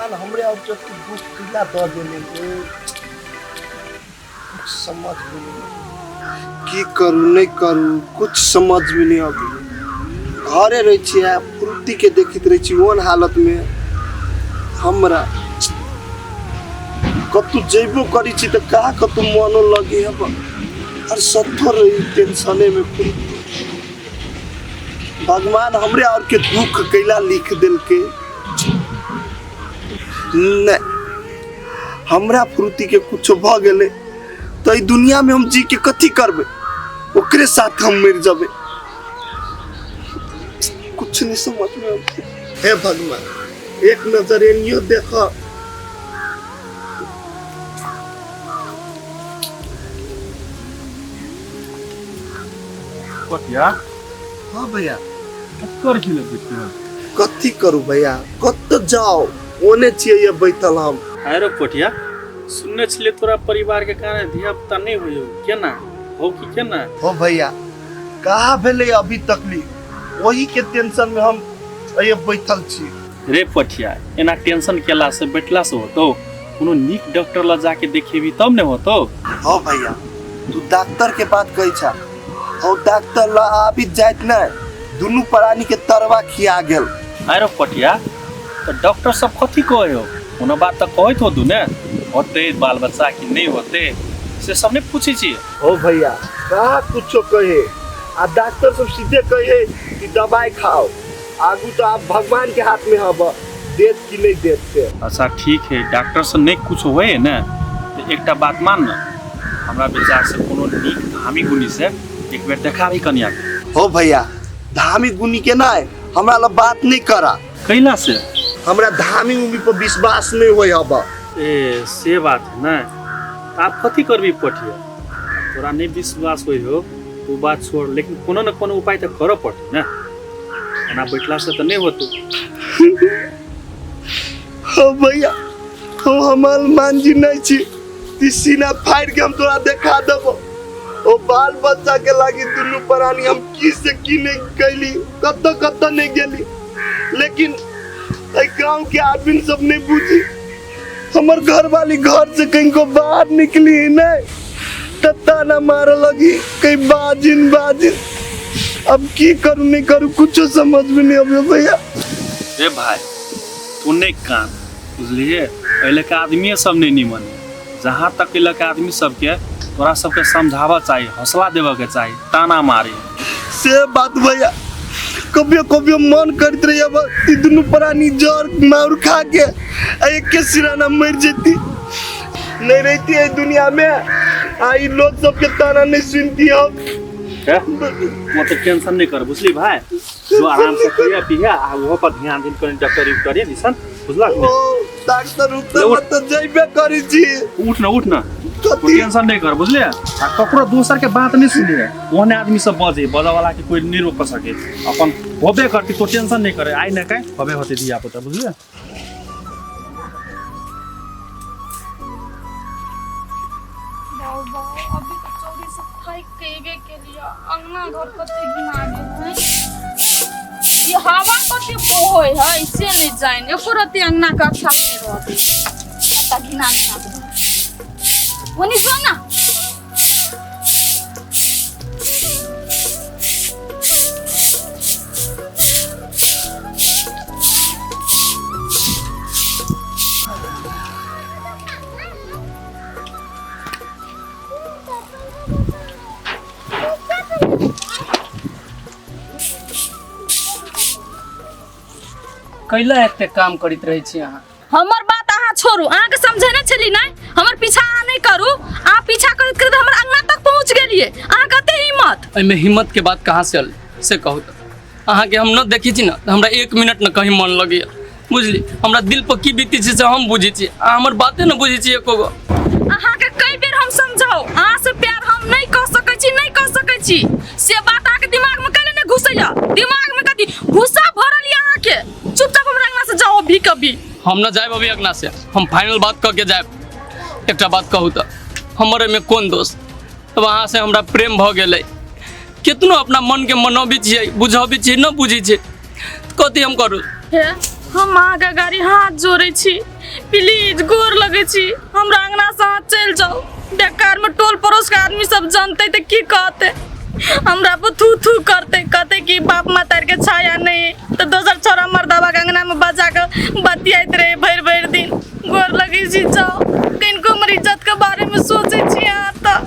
भगवान हमरे और जो दुख किला दे देले कुछ समझ में नहीं की करू नहीं करू कुछ समझ में नहीं आवे घरे रही छी फ्रूटी के देखित रही छी ओन हालत में हमरा कतु जइबो करी छी त का कतु मनो लगे अब और सत्तर रही टेंशने में भगवान हमरे और के दुख कैला लिख दिल के नहीं हमरा फ्रूटी के कुछ भ गेले तो ई दुनिया में हम जी के कथी करबे ओकरे साथ हम मर जाबे कुछ नहीं समझ में आते हे भगवान एक नजर एनियो देखो पटिया हाँ भैया कर की लग कथी करू भैया कत जाओ ओने छिए ये बैठल हम अरे पटिया सुनने छले तोरा परिवार के कारण धिया पुता नहीं होयो केना हो कि केना हो भैया कहाँ भेले अभी तकलीफ वही के टेंशन में हम ये बैठल छी रे पटिया एना टेंशन केला से बैठला से होतो कोनो नीक डॉक्टर ला जाके देखेबी तब ने होतो हाँ भैया तू डॉक्टर के बात कही छा और डॉक्टर ला अभी जाइत न दुनू प्राणी के तरवा खिया गेल अरे पटिया तो डॉक्टर सब कथी कहे हो उन बात तो कहत हो ने होते बाल बच्चा की नहीं होते से सबने पूछी छी हो भैया कहाँ कुछो कहे आ डॉक्टर सब सीधे कहे कि दवाई खाओ आगू तो आप भगवान के हाथ में हब देत कि नहीं देत से अच्छा ठीक है डॉक्टर से नहीं कुछ होए ना तो एकटा बात मान ना हमरा विचार से कोनो नीक धामी गुनी से एक बेर देखा भी कन्या हो भैया धामी गुनी के ना हमरा ला बात नहीं करा कैला से हमरा धामी उमी पर विश्वास नहीं होय हब ए से बात है ना आप कथी करबी पटिया तोरा नहीं विश्वास होय हो वो बात छोड़ लेकिन कोनो न कोनो उपाय तो करो पड़त ना एना बैठला से तो नहीं होतो हो भैया हो हमार मान जी नहीं छी ती सीना फाड़ के हम तोरा देखा देबो ओ बाल बच्चा के लागी दुनू प्राणी हम की से की नहीं कैली कत नहीं गेली लेकिन ए गांव के आदमी सब नहीं बुझी हमर घर वाली घर से कहीं को बाहर निकली नहीं तत्ता ना मार लगी कहीं बाजिन अब की करूं नहीं करूं कुछ समझ में नहीं आवे भैया रे भाई तू नहीं कान बुझलिए पहले के आदमी सब नहीं निमन जहाँ तक इलाके आदमी सबके तोरा सबके समझावा चाहिए हौसला देवे के चाहिए ताना मारे से बात भैया कभी मन करत रही अब दुनू प्राणी जर मार खा के एक के सिराना मर जेती नहीं रहती है दुनिया में आई लोग सबके ताना नहीं सुनती हम मतलब टेंशन नहीं कर बुझली भाई जो आराम से खाया पिया आ वो पर ध्यान दिन कर डॉक्टर करे दिसन बुझला ओ डॉक्टर मत जइबे करी छी उठ ना तो टेंशन नहीं कर बुझले आ ककरो दूसर के बात नहीं सुनिए ओने आदमी सब बजे बजा वाला के कोई नहीं रोक सके अपन होबे करती तो टेंशन नहीं करे आई ना कहीं होबे होते दिया पता बुझले अभी तो चौरी सफाई केगे के लिए अंगना घर कते गिना दे ये हवा कते होय है इसे नहीं जाइन एको रति अंगना का अच्छा नहीं रहते कता गिना वनी सुन ना कैला एते काम करित रहे छी अहाँ हमर बात अहाँ छोड़ू अहाँ के समझे न छली नहीं हमर पीछा अहाँ नहीं करू अहाँ पीछा करत करत हमर अंगना तक पहुंच गेलिए अहाँ कते हिम्मत एमे हिम्मत के बात कहाँ से आल से कहू तो अहाँ के हम न देखी छी ना हमरा 1 मिनट न कहीं मन लगे बुझली हमरा दिल पर की बीती छी से हम बुझी छी हमर बाते न बुझी छी एको गो अहाँ के कई बेर हम समझाओ अहाँ से प्यार हम नहीं कर सकै छी से बात अहाँ के दिमाग में कने न घुसैया दिमाग में कथि गुस्सा भरल या अहाँ के चुपचाप हमरा अंगना से जाओ भी कभी हम न जाए अभी अंगना से हम फाइनल बात कह के जाए एकटा बात कहू तो हमरे में कौन दोष अब अहाँ से हमरा प्रेम भ गेलै कितनो अपना मन के मनबी छियै बुझबी छियै न बुझी छै कथी हम करू हे हम आगे गाड़ी हाथ जोड़े छी, प्लीज गोर लगे छी, हमरा अंगना से हाथ चल जाओ। बेकार में टोल पड़ोस के आदमी सब जानते तो की कहते, हमरा पर थू थू करते, कहते कि बाप मातार के छाया नहीं, तो दोसर छोरा मर्दावा के अंगना में बजा के बतियात रहे भर भर दिन। गोर लगे छी जाओ, किनको हमर इज्जत के बारे में सोचे छी यहाँ तो।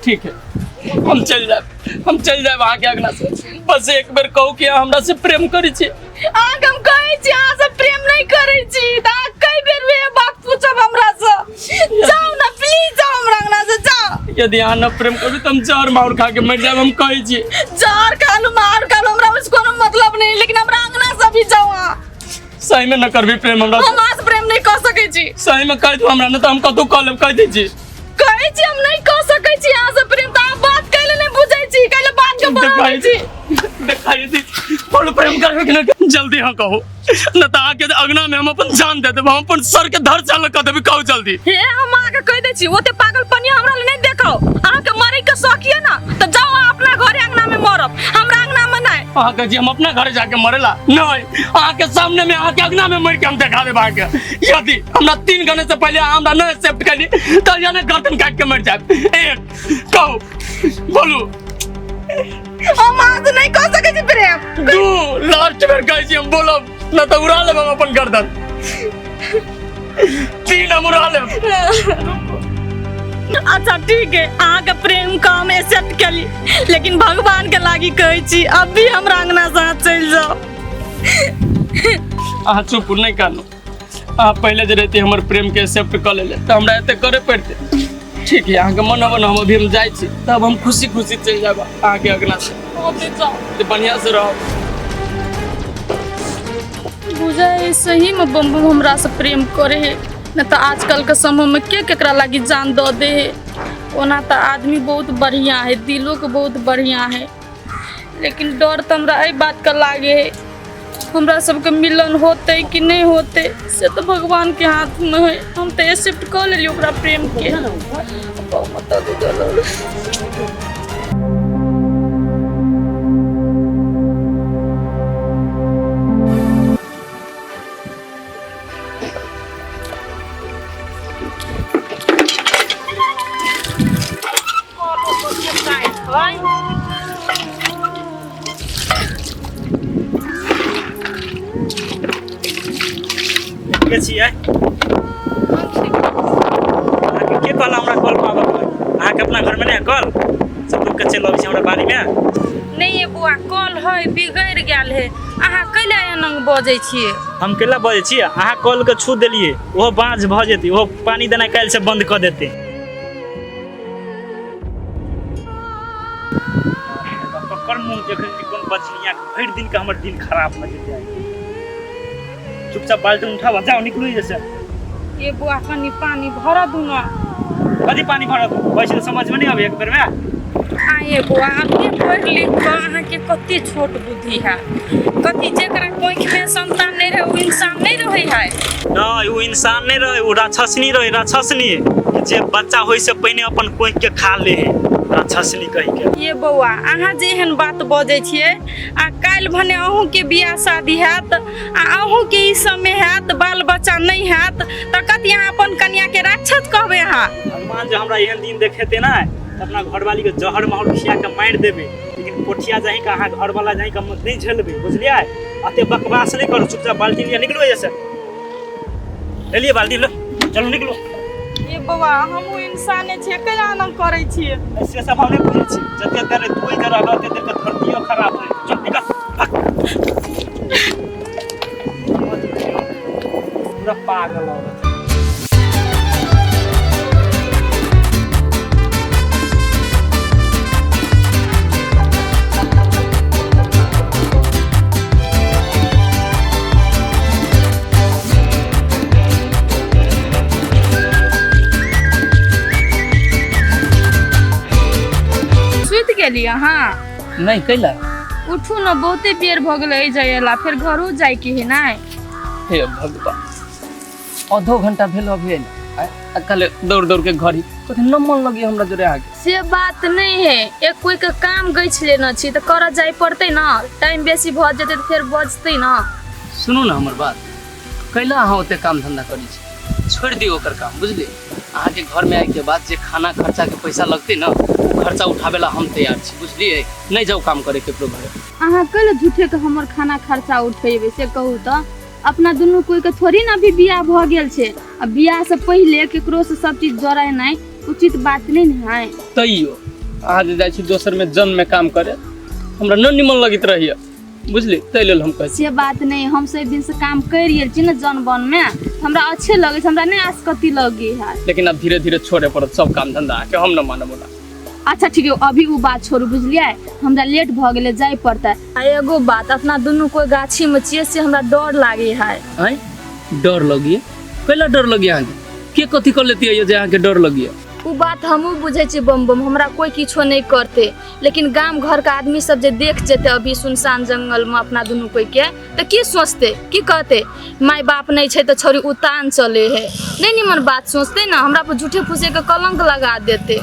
ठीक है, हम चल जाए वहाँ के अगना से। बस एक बार कहू कि हमरा से प्रेम करी छी। आग हम कहै छी अहाँ से प्रेम नहीं करै छी, त अहाँ कई बेर वे बात पूछब हमरा से। जाओ ना प्लीज, जाओ हमरा अंगना से जाओ। यदि अहाँ न प्रेम करू तो हम जहर मार खा के मर जाए, हम कहै छी। जहर खालू मार खालू हमरा उसको कोनो मतलब नहीं, लेकिन हमरा अंगना से भी जाओ। अहाँ सही में न करबी प्रेम हमरा हम आज प्रेम नहीं कर सकै छी। सही में कह दू हमरा, न तो हम कतौ कह लेब, कह दै छी। कहै छी हम नहीं कर सकै छी अहाँ से प्रेम, त अहाँ बात कैले नहीं बुझै छी, कैले बात के बनाबै छी। देखाई दी बोलो प्रेम करबे कि न, जल्दी हाँ कहो, न तो आके अगना में हम अपन जान दे देब, हम अपन सर के धर चाल कर देबी। कहो जल्दी। हे हम आके कह दै छी, ओते पागलपनी हमरा ले नहीं देखाओ। अहाँ के मरे के शौकिए ना, त जाओ अहाँ अपना घरे अंगना में मरब, हमरा अंगना में नहीं। अहाँ के जी हम अपना घरे जाके मरेला नहीं, अहाँ के सामने में, अहाँ के अगना में मर के हम देखा देब। अहाँ के यदि हमरा 3 घंटे से पहले हमरा न एक्सेप्ट करी तो यानी गर्दन काट के मर जाए। एक कहो, बोलू। हम आज नहीं कर सकै छी प्रेम। 2 लास्ट बेर कहै छी हम बोलब, न तो उड़ा लेब हम अपन गर्दन। 3 हम उड़ा लेब। अच्छा ठीक है, अहाँ के प्रेम का हम एक्सेप्ट करी, लेकिन भगवान के लागी कहै छी अभी हमरा अंगना से हाथ चल जाओ। अहाँ चुप नहीं कानो, अहाँ पहले जे रहते हमर प्रेम के एक्सेप्ट कर ले तो हमरा एते करे पड़ते। ठीक है, अहाँ के मन बन, हम अभी हम जाए छी, तब हम खुशी खुशी चल जाब अहाँ के अगना से। ओते जाओ, तो बढ़िया से रहो। बुझाए सही में बम बम हमरा से प्रेम करे है, न तो आजकल के समय में के केकरा लागी जान दो दे है। ओना तो आदमी बहुत बढ़िया है, दिलों के बहुत बढ़िया है, लेकिन डर तो हमरा एहि बात का लागे है, हमरा सबके मिलन होते कि नहीं होते से तो भगवान के हाथ में है। हम तो एक्सेप्ट कर लेलिए ओकरा प्रेम के। के छियै अहाँके के कहला हमरा कॉल पर आबऽ? अहाँके अपना घर में नहीं कॉल सब लोग के चलि अबै छै हमरा बाड़ी में? नहीं ये बुआ कॉल है बिगड़ गेल है, अहाँ कैला एनंग बजै छियै? हम केला बजै छी? अहाँ कॉल के छू देलिए, ओहो बाँझ भऽ जेतै, ओहो पानी देना काल्हि से बंद कऽ देतै। पकड़ मुँह जखन कि कोन बचनिया भरि दिन के हमर दिन खराब भऽ जेतै। चुपचाप बाल्टी उठावा, जाओ निकलू जैसे। ये बुआ कनी पानी भरा दू ना। कथी पानी भरत? वैसे तो समझ में नहीं आवे एक बेर में। आये बुआ अपने पढ़ लिख कऽ अहाँके कते छोट बुद्धि है, कथी जेकरा कोई में संतान नहीं रहे वो इंसान नहीं रहे है। नहीं वो इंसान नहीं रहे, वो राक्षसनी रहे, राक्षसनी जे बच्चा होई से पहले अपन कोई के खा ले है, राक्षसनी कहि के। ये बौआ अहाँ जे एहन बात बजै छियै, आ काल्हि भने अहूँ के बियाह शादी हैत, आ अहूँ के ई समय हैत, बाल बच्चा नहीं हैत, तऽ कथी अहाँ अपन कन्या के राक्षस कहबै? अहाँ भगवान जो हमरा एहन दिन देखेते ना, अपना घरवाली के जहर महर खिया के मारि देबे, लेकिन पोठिया जाही का अहाँ घर वाला जाही का मत नहीं झेलबे, बुझलियै? अते बकवास नहीं करू, चुपचाप बाल्टी लिया निकलो जैसे। ले लिए बाल्टी, लो चलो निकलो। ये बौआ हमहूँ इंसाने छियै, केना न करै छियै? ऐसे सब हम नहीं बुझे छी, जते देर तू ही जरा रहते देर के धरतियो खराब है। चल निकल पूरा पागल हो गया। गेली अहाँ? नहीं कैला उठू न, बहुते बेर भ गेलै जायला, फिर घरो जाय के है नहीं। हे भगवान, आधो घंटा भेल भेल कल दौड़ दौड़ के घर ही कथी न मन लगी हमरा जोरे आगे। से बात नहीं है, एक कोई के काम गइछ लेना छी त कर जाय पड़ते ना, टाइम बेसी भ जेते त फिर बजते ना। सुनू ना हमर बात, कैला अहाँ ओते काम धंधा करी छी, छोड़ दियो ओकर काम बुझली। अहाँ के घर में आए के बाद जे खाना खर्चा के पैसा लगते ना, खर्चा उठावे ला हम तैयार छी बुझलिए। नहीं जाओ काम करे केकरो घरे। अहाँ कल झूठे के हमर खाना खर्चा उठेबे से कहू तो अपना दुनू कोई के थोड़ी ना अभी बियाह भ गेल छे। अब बियाह से पहले केकरो से सब चीज जोड़ाय नहीं उचित बात नहीं है। तैयो अहाँ जे जाइ छी दोसर में जन में काम करे, हमरा न निमन लगत रहिए बुझली। तै लेल हम कहै छी से बात नहीं, हम सब दिन से काम कर रही छी ना जन बन में, हमरा अच्छे लगे छै, हमरा नहीं आसकती लगे है। लेकिन अब धीरे धीरे छोड़े पड़त सब काम धंधा के, हम न मानब ना। अच्छा ठीक है, अभी वो बात छोड़ू बुझलिए, हमरा लेट भ गेले जाय पड़ता। एगो बात, अपना दुनू कोई गाछी में छिए से हमरा डर लागे है। हैं डर लगिए? कैला डर लगिए अहाँ के कथि कर लेती है जे अहाँ के डर लगिए? उ बात हमहू बुझे छी बम बम, हमरा कोई किछो नहीं करते, लेकिन गांव घर का आदमी सब जे देख जेते अभी सुनसान जंगल में अपना दुनू कोई के तो की सोचते, की कहते माय बाप नहीं छे तो छोरी उतान चले है, नहीं निमन बात सोचते ना, हमरा पर झूठे फूसे के कलंक लगा देते।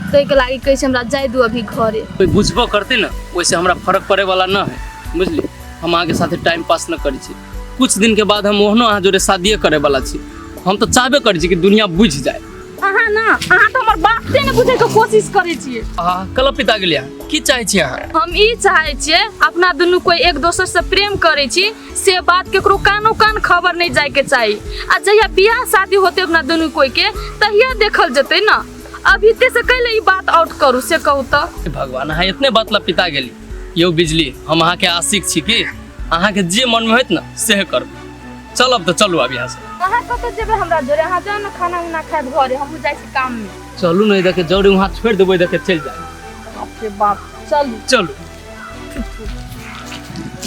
तो के लागी कैसे हमरा जाय दू अभी घरे। कोई बुझबो करते ना, वैसे हमरा फर्क पड़े वाला न है बुझली। हम आगे साथे टाइम पास न करी छी, कुछ दिन के बाद हम ओहनो अहाँ जोरे शादी करे वाला छी। हम तो चाहबे करी छी कि दुनिया बुझ जाए। अहाँ ना, अहाँ तो हमर बात से ने बुझे के कोशिश करे छिए। अहाँ कल पिता गेलिया की चाहे छी अहाँ? हम ई चाहे छिए अपना दुनू कोई एक दोसर से प्रेम करे छी, से बात केकरो कानो कान खबर नहीं जाए के चाहिए। आ जहिया बियाह शादी होते अपना दुनू कोई के तहिया देखल जते ना, अभी ते से कैले ई बात आउट करू से कहू तो। भगवान अहाँ इतने बात ला पिता गेली यौ बिजली, हम अहाँ के आशिक छी कि अहाँ के जे मन में होत ना से करब। चलब तो चलू अब यहाँ से। अहाँ कत जेबे हमरा जोरे? अहाँ जाओ ना खाना उना खाए घरे, हम जाय छी काम में। चलू नहीं देखे जौरे वहाँ छोड़ देबो, देखे चल जाए। बाप रे बाप, चलू चलू।